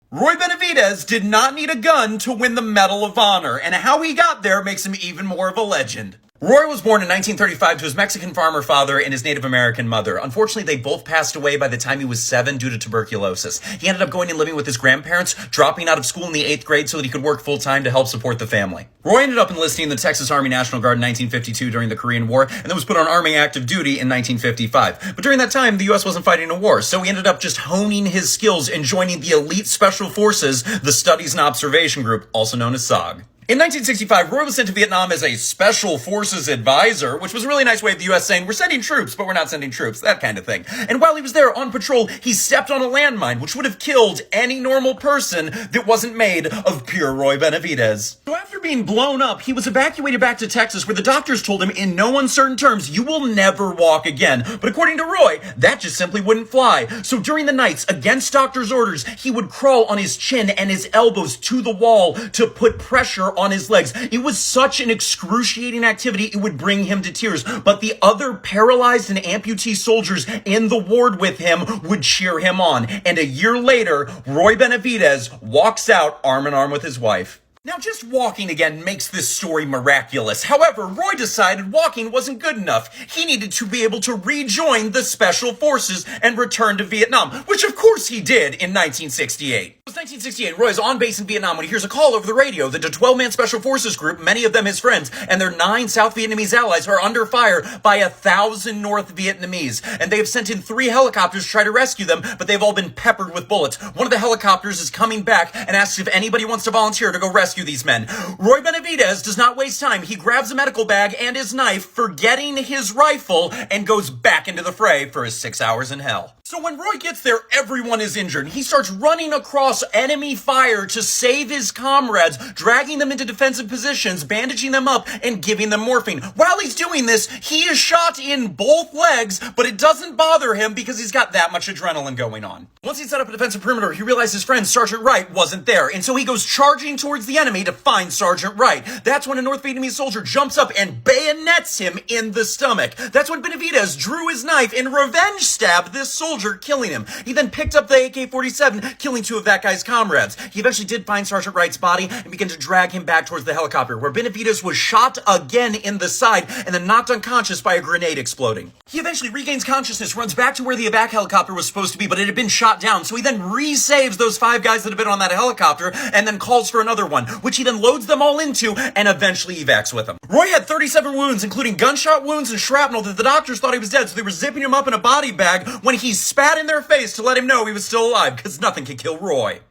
Roy Benavidez did not need a gun to win the Medal of Honor, and how he got there makes him even more of a legend. Roy was born in 1935 to his Mexican farmer father and his Native American mother. Unfortunately, they both passed away by the time he was 7 due to tuberculosis. He ended up going and living with his grandparents, dropping out of school in the 8th grade so that he could work full-time to help support the family. Roy ended up enlisting in the Texas Army National Guard in 1952 during the Korean War, and then was put on Army active duty in 1955. But during that time, the U.S. wasn't fighting a war, so he ended up just honing his skills and joining the elite special forces, the Studies and Observation Group, also known as SOG. In 1965, Roy was sent to Vietnam as a Special Forces Advisor, which was a really nice way of the U.S. saying, we're sending troops, but we're not sending troops, that kind of thing. And while he was there on patrol, he stepped on a landmine, which would have killed any normal person that wasn't made of pure Roy Benavidez. So after being blown up, he was evacuated back to Texas, where the doctors told him in no uncertain terms, you will never walk again. But according to Roy, that just simply wouldn't fly. So during the nights, against doctor's orders, he would crawl on his chin and his elbows to the wall to put pressure on his legs. It was such an excruciating activity, it would bring him to tears. But the other paralyzed and amputee soldiers in the ward with him would cheer him on. And a year later, Roy Benavidez walks out arm in arm with his wife. Now, just walking again makes this story miraculous. However, Roy decided walking wasn't good enough. He needed to be able to rejoin the Special Forces and return to Vietnam, which of course he did in 1968. It was 1968. Roy is on base in Vietnam when he hears a call over the radio that a 12-man Special Forces group, many of them his friends, and their 9 South Vietnamese allies are under fire by 1,000 North Vietnamese. And they have sent in 3 helicopters to try to rescue them, but they've all been peppered with bullets. One of the helicopters is coming back and asks if anybody wants to volunteer to go rescue these men. Roy Benavidez does not waste time. He grabs a medical bag and his knife, forgetting his rifle, and goes back into the fray for his 6 hours in hell. So when Roy gets there, everyone is injured. He starts running across enemy fire to save his comrades, dragging them into defensive positions, bandaging them up, and giving them morphine. While he's doing this, he is shot in both legs, but it doesn't bother him because he's got that much adrenaline going on. Once he set up a defensive perimeter, he realized his friend Sergeant Wright wasn't there, and so he goes charging towards the enemy to find Sergeant Wright. That's when a North Vietnamese soldier jumps up and bayonets him in the stomach. That's when Benavidez drew his knife and revenge stabbed this soldier, killing him. He then picked up the AK-47, killing 2 of that guy's comrades. He eventually did find Sergeant Wright's body and began to drag him back towards the helicopter, where Benavidez was shot again in the side and then knocked unconscious by a grenade exploding. He eventually regains consciousness, runs back to where the evac helicopter was supposed to be, but it had been shot down, so he then re-saves those 5 guys that had been on that helicopter and then calls for another one, which he then loads them all into and eventually evacs with them. Roy had 37 wounds, including gunshot wounds and shrapnel, that the doctors thought he was dead, so they were zipping him up in a body bag when he spat in their face to let him know he was still alive, because nothing could kill Roy.